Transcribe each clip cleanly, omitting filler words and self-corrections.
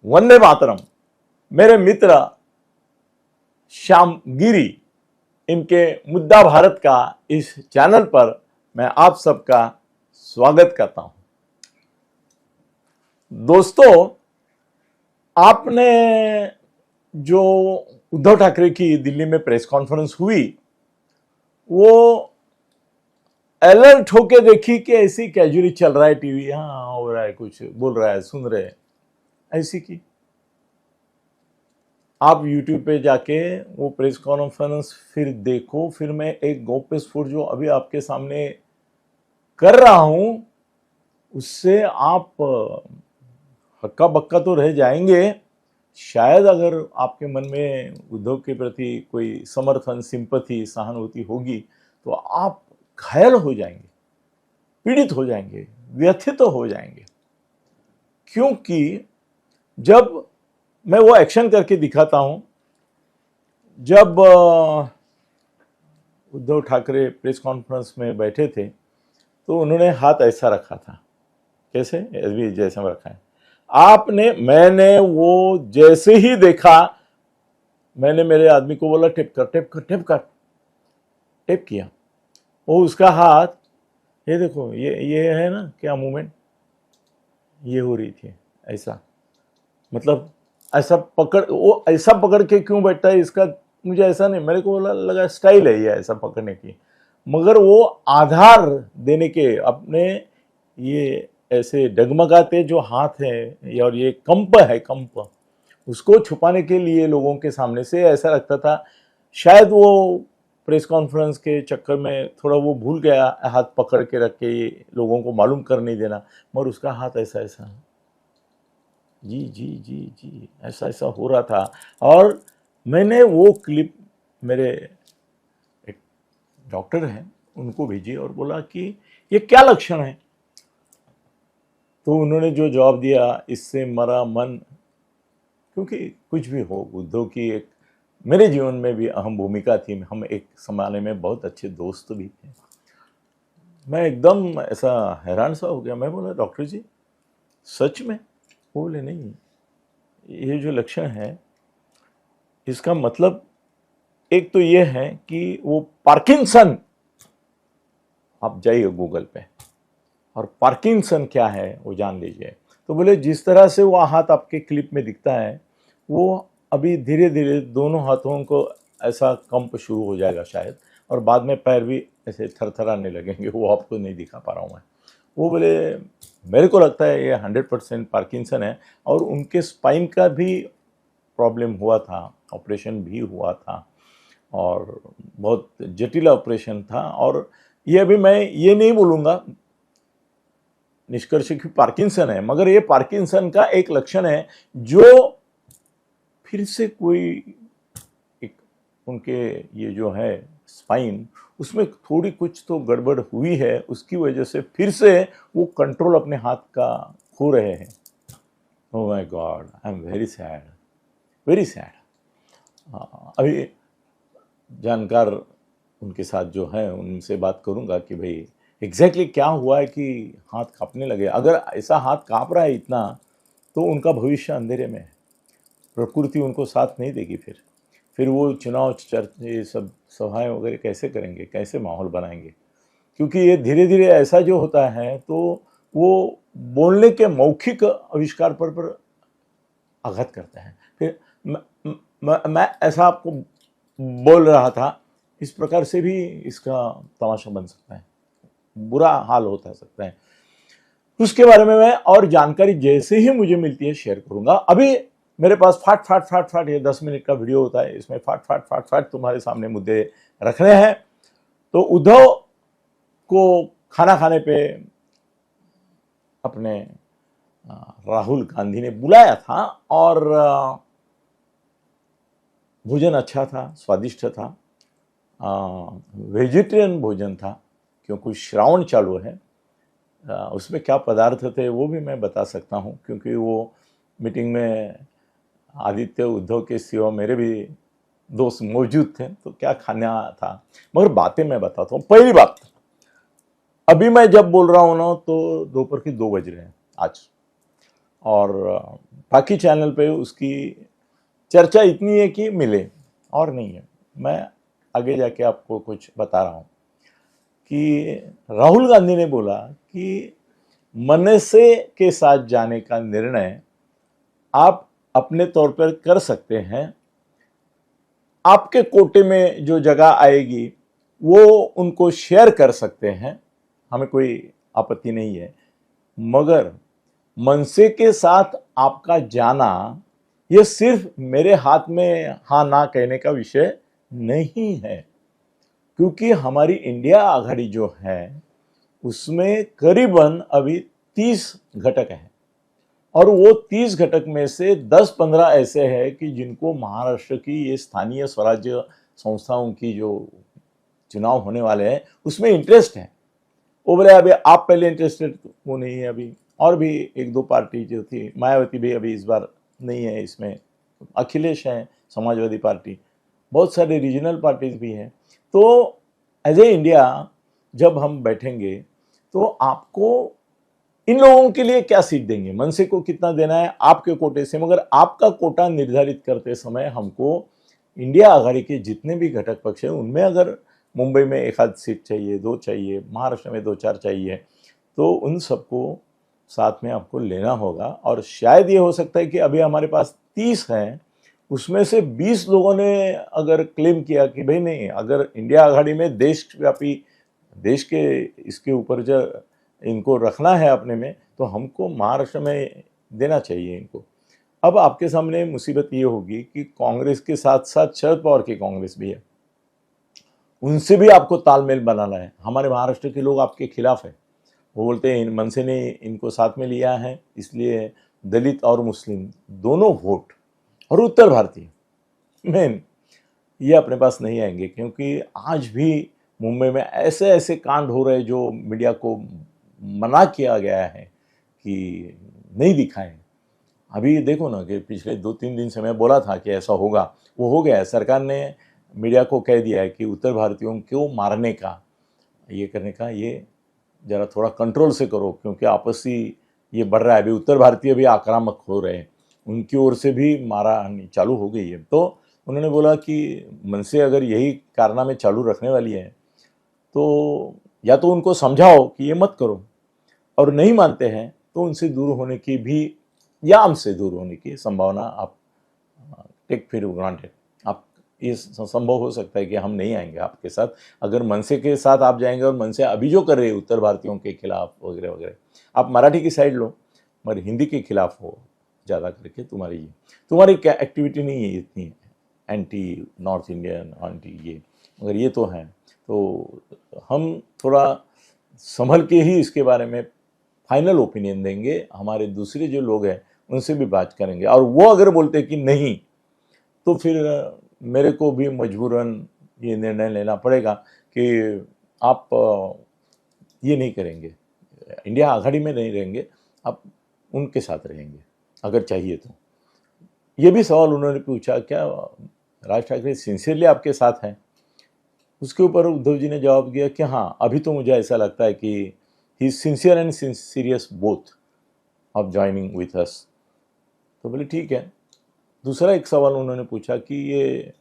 वंदे मातरम। मेरे मित्र श्याम गिरी, इनके मुद्दा भारत का इस चैनल पर मैं आप सबका स्वागत करता हूं। दोस्तों, आपने जो उद्धव ठाकरे की दिल्ली में प्रेस कॉन्फ्रेंस हुई, वो अलर्ट होके देखी कि ऐसी कैजुअली चल रहा है टीवी, हाँ हो रहा है, कुछ बोल रहा है, सुन रहे हैं, ऐसी की। आप YouTube पे जाके वो प्रेस कॉन्फ्रेंस फिर देखो, फिर मैं एक गौप्य स्फोट जो अभी आपके सामने कर रहा हूं, उससे आप हक्का बक्का तो रह जाएंगे। शायद अगर आपके मन में उद्धव के प्रति कोई समर्थन, सिंपैथी, सहानुभूति होगी तो आप घायल हो जाएंगे, पीड़ित हो जाएंगे, व्यथित हो जाएंगे। क्योंकि जब मैं वो एक्शन करके दिखाता हूं, जब उद्धव ठाकरे प्रेस कॉन्फ्रेंस में बैठे थे तो उन्होंने हाथ ऐसा रखा था, कैसे, अभी जैसे रखा है आपने। मैंने वो जैसे ही देखा, मैंने मेरे आदमी को बोला टिप कर, टिप कर, टिप कर। टिप किया, वो उसका हाथ, ये देखो, ये है ना क्या मूवमेंट, ये हो रही थी ऐसा, मतलब ऐसा पकड़, वो ऐसा पकड़ के क्यों बैठता है इसका मुझे ऐसा नहीं, मेरे को लगा स्टाइल है ये ऐसा पकड़ने की, मगर वो आधार देने के अपने ये ऐसे डगमगाते जो हाथ है और ये कंप है, कंप, उसको छुपाने के लिए लोगों के सामने से ऐसा लगता था। शायद वो प्रेस कॉन्फ्रेंस के चक्कर में थोड़ा वो भूल गया हाथ पकड़ के रख के लोगों को मालूम कर नहीं देना, मगर उसका हाथ ऐसा ऐसा, जी जी जी जी, ऐसा ऐसा हो रहा था। और मैंने वो क्लिप मेरे एक डॉक्टर हैं उनको भेजी और बोला कि ये क्या लक्षण है। तो उन्होंने जो जवाब दिया, इससे मरा मन, क्योंकि कुछ भी हो, उद्धव की एक मेरे जीवन में भी अहम भूमिका थी, हम एक जमाने में बहुत अच्छे दोस्त भी थे। मैं एकदम ऐसा हैरान सा हो गया। मैं बोला डॉक्टर जी सच में? बोले नहीं, ये जो लक्षण है इसका मतलब एक तो ये है कि वो पार्किंसन, आप जाइए गूगल पे और पार्किंसन क्या है वो जान लीजिए। तो बोले जिस तरह से वो हाथ आपके क्लिप में दिखता है, वो अभी धीरे धीरे दोनों हाथों को ऐसा कंप शुरू हो जाएगा शायद, और बाद में पैर भी ऐसे थरथराने लगेंगे, वो आपको नहीं दिखा पा रहा हूँ मैं। वो बोले मेरे को लगता है ये 100% पार्किंसन है, और उनके स्पाइन का भी प्रॉब्लम हुआ था, ऑपरेशन भी हुआ था, और बहुत जटिल ऑपरेशन था। और ये अभी मैं ये नहीं बोलूँगा निष्कर्ष की पार्किंसन है, मगर ये पार्किंसन का एक लक्षण है जो फिर से कोई एक उनके ये जो है स्पाइन, उसमें थोड़ी कुछ तो गड़बड़ हुई है, उसकी वजह से फिर से वो कंट्रोल अपने हाथ का खो रहे हैं। Oh my God, I am very sad, very sad. अभी जानकार उनके साथ जो है उनसे बात करूंगा कि भाई एग्जैक्टली क्या हुआ है कि हाथ कांपने लगे। अगर ऐसा हाथ कांप रहा है इतना, तो उनका भविष्य अंधेरे में है, प्रकृति उनको साथ नहीं देगी। फिर वो चुनाव ये सब सभाएं वगैरह कैसे करेंगे, कैसे माहौल बनाएंगे, क्योंकि ये धीरे धीरे ऐसा जो होता है तो वो बोलने के मौखिक आविष्कार पर आघात करता है। फिर मैं ऐसा आपको बोल रहा था, इस प्रकार से भी इसका तमाशा बन सकता है, बुरा हाल होता सकता है। उसके बारे में मैं और जानकारी जैसे ही मुझे मिलती है शेयर करूंगा। अभी मेरे पास फाट फाट फाट फाट ये 10 मिनट का वीडियो होता है, इसमें फाट फाट फाट फाट तुम्हारे सामने मुद्दे रखने हैं। तो उद्धव को खाना खाने पे अपने राहुल गांधी ने बुलाया था, और भोजन अच्छा था, स्वादिष्ट था, वेजिटेरियन भोजन था, क्योंकि श्रावण चालू है। उसमें क्या पदार्थ थे वो भी मैं बता सकता हूँ, क्योंकि वो मीटिंग में आदित्य उद्धव के सिवा मेरे भी दोस्त मौजूद थे, तो क्या खाना था, मगर बातें मैं बताता हूँ। पहली बात, अभी मैं जब बोल रहा हूँ ना तो दोपहर की 2 बज रहे हैं आज, और बाकी चैनल पे उसकी चर्चा इतनी है कि मिले और नहीं है। मैं आगे जाके आपको कुछ बता रहा हूँ कि राहुल गांधी ने बोला कि मनसे के साथ जाने का निर्णय आप अपने तौर पर कर सकते हैं, आपके कोटे में जो जगह आएगी वो उनको शेयर कर सकते हैं, हमें कोई आपत्ति नहीं है, मगर मनसे के साथ आपका जाना ये सिर्फ मेरे हाथ में हाँ ना कहने का विषय नहीं है, क्योंकि हमारी इंडिया आघाड़ी जो है उसमें करीबन अभी 30 घटक हैं और वो 30 घटक में से 10-15 ऐसे हैं कि जिनको महाराष्ट्र की ये स्थानीय स्वराज्य संस्थाओं की जो चुनाव होने वाले हैं उसमें इंटरेस्ट है। वो बोले अभी आप पहले इंटरेस्टेड, वो नहीं है अभी, और भी एक दो पार्टी जो थी, मायावती भी अभी इस बार नहीं है इसमें, अखिलेश है, समाजवादी पार्टी, बहुत सारे रीजनल पार्टीज भी हैं। तो एज ए इंडिया जब हम बैठेंगे तो आपको इन लोगों के लिए क्या सीट देंगे, मनसे को कितना देना है आपके कोटे से, मगर आपका कोटा निर्धारित करते समय हमको इंडिया आघाड़ी के जितने भी घटक पक्ष हैं उनमें अगर मुंबई में एक आध सीट चाहिए, 2 चाहिए, महाराष्ट्र में 2-4 चाहिए, तो उन सबको साथ में आपको लेना होगा। और शायद ये हो सकता है कि अभी हमारे पास 30 हैं, उसमें से 20 लोगों ने अगर क्लेम किया कि भाई नहीं, अगर इंडिया आघाड़ी में देशव्यापी देश के इसके ऊपर जो इनको रखना है अपने में, तो हमको महाराष्ट्र में देना चाहिए इनको। अब आपके सामने मुसीबत ये होगी कि कांग्रेस के साथ साथ शरद पवार की कांग्रेस भी है, उनसे भी आपको तालमेल बनाना है। हमारे महाराष्ट्र के लोग आपके खिलाफ है, वो बोलते हैं मनसे ने इनको साथ में लिया है इसलिए दलित और मुस्लिम दोनों वोट और उत्तर भारतीय मेन ये अपने पास नहीं आएंगे, क्योंकि आज भी मुंबई में ऐसे ऐसे कांड हो रहे जो मीडिया को मना किया गया है कि नहीं दिखाएं। अभी देखो ना कि पिछले 2-3 दिन से मैं बोला था कि ऐसा होगा, वो हो गया है। सरकार ने मीडिया को कह दिया है कि उत्तर भारतीयों को मारने का, ये करने का, ये ज़रा थोड़ा कंट्रोल से करो, क्योंकि आपसी ये बढ़ रहा है। अभी उत्तर भारतीय भी आक्रामक हो रहे हैं, उनकी ओर से भी मारहानि चालू हो गई है। तो उन्होंने बोला कि मनसे अगर यही कारनामे चालू रखने वाली है तो या तो उनको समझाओ कि ये मत करो, और नहीं मानते हैं तो उनसे दूर होने की भी या हमसे दूर होने की संभावना आप टेक फिर ग्रांटेड, आप ये संभव हो सकता है कि हम नहीं आएंगे आपके साथ। अगर मनसे के साथ आप जाएंगे और मनसे अभी जो कर रहे हैं उत्तर भारतीयों के खिलाफ वगैरह वगैरह, आप मराठी की साइड लो मगर हिंदी के खिलाफ हो ज़्यादा करके, तुम्हारी क्या एक्टिविटी नहीं है इतनी एंटी नॉर्थ इंडियन एंटी ये, मगर ये तो हैं, तो हम थोड़ा संभल के ही इसके बारे में फाइनल ओपिनियन देंगे। हमारे दूसरे जो लोग हैं उनसे भी बात करेंगे, और वो अगर बोलते कि नहीं तो फिर मेरे को भी मजबूरन ये निर्णय लेना पड़ेगा कि आप ये नहीं करेंगे, इंडिया आघाड़ी में नहीं रहेंगे, आप उनके साथ रहेंगे अगर चाहिए तो। ये भी सवाल उन्होंने पूछा, क्या राज ठाकरे सिंसियरली आपके साथ हैं? उसके ऊपर उद्धव जी ने जवाब दिया कि हाँ, अभी तो मुझे ऐसा लगता है कि he is sincere and serious both of joining with us. तो बोले ठीक है। दूसरा एक सवाल उन्होंने पूछा कि ये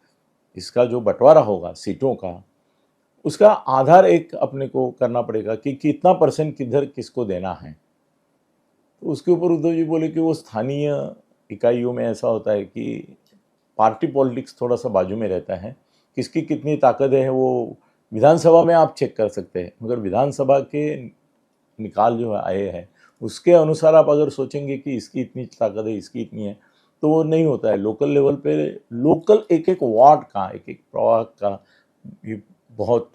इसका जो बंटवारा होगा सीटों का, उसका आधार एक अपने को करना पड़ेगा कि कितना परसेंट किधर किसको देना है। तो उसके ऊपर उद्धव जी बोले कि वो स्थानीय इकाइयों में ऐसा होता है कि पार्टी पॉलिटिक्स थोड़ा सा बाजू में रहता है, किसकी कितनी ताकत है वो विधानसभा में आप चेक कर सकते हैं, मगर विधानसभा के निकाल जो आए हैं उसके अनुसार आप अगर सोचेंगे कि इसकी इतनी ताकत है इसकी इतनी है, तो वो नहीं होता है। लोकल लेवल पे लोकल एक एक वार्ड का एक एक प्रभाग का ये बहुत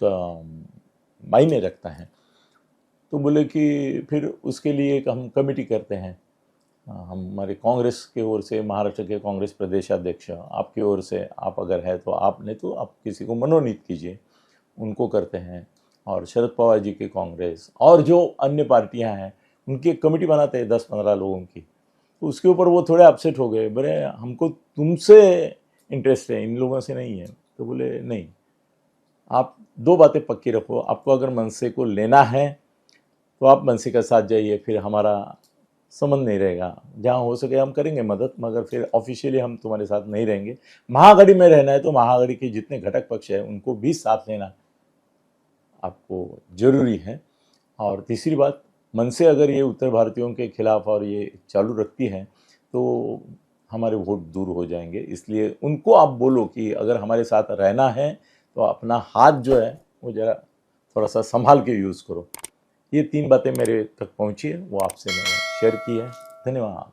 मायने रखता है। तो बोले कि फिर उसके लिए एक हम कमेटी करते हैं, हमारे कांग्रेस के ओर से, महाराष्ट्र के कांग्रेस प्रदेश अध्यक्ष, आपकी ओर से आप अगर है तो आपने तो आप किसी को मनोनीत कीजिए, उनको करते हैं, और शरद पवार जी के कांग्रेस और जो अन्य पार्टियां हैं उनकी एक कमेटी बनाते हैं 10-15 लोगों की। तो उसके ऊपर वो थोड़े अपसेट हो गए, बोले हमको तुमसे इंटरेस्ट है, इन लोगों से नहीं है। तो बोले नहीं, आप 2 बातें पक्की रखो, आपको अगर मनसे को लेना है तो आप मनसे के साथ जाइए, फिर हमारा संबंध नहीं रहेगा। जहाँ हो सके हम करेंगे मदद, मगर फिर ऑफिशियली हम तुम्हारे साथ नहीं रहेंगे। महागढ़ी में रहना है तो महागढ़ी के जितने घटक पक्ष है उनको भी साथ लेना आपको जरूरी है। और तीसरी बात, मन से अगर ये उत्तर भारतीयों के खिलाफ और ये चालू रखती है तो हमारे वोट दूर हो जाएंगे। इसलिए उनको आप बोलो कि अगर हमारे साथ रहना है तो अपना हाथ जो है वो ज़रा थोड़ा सा संभाल के यूज़ करो। ये 3 बातें मेरे तक पहुंची है, वो आपसे मैंने शेयर की है। धन्यवाद।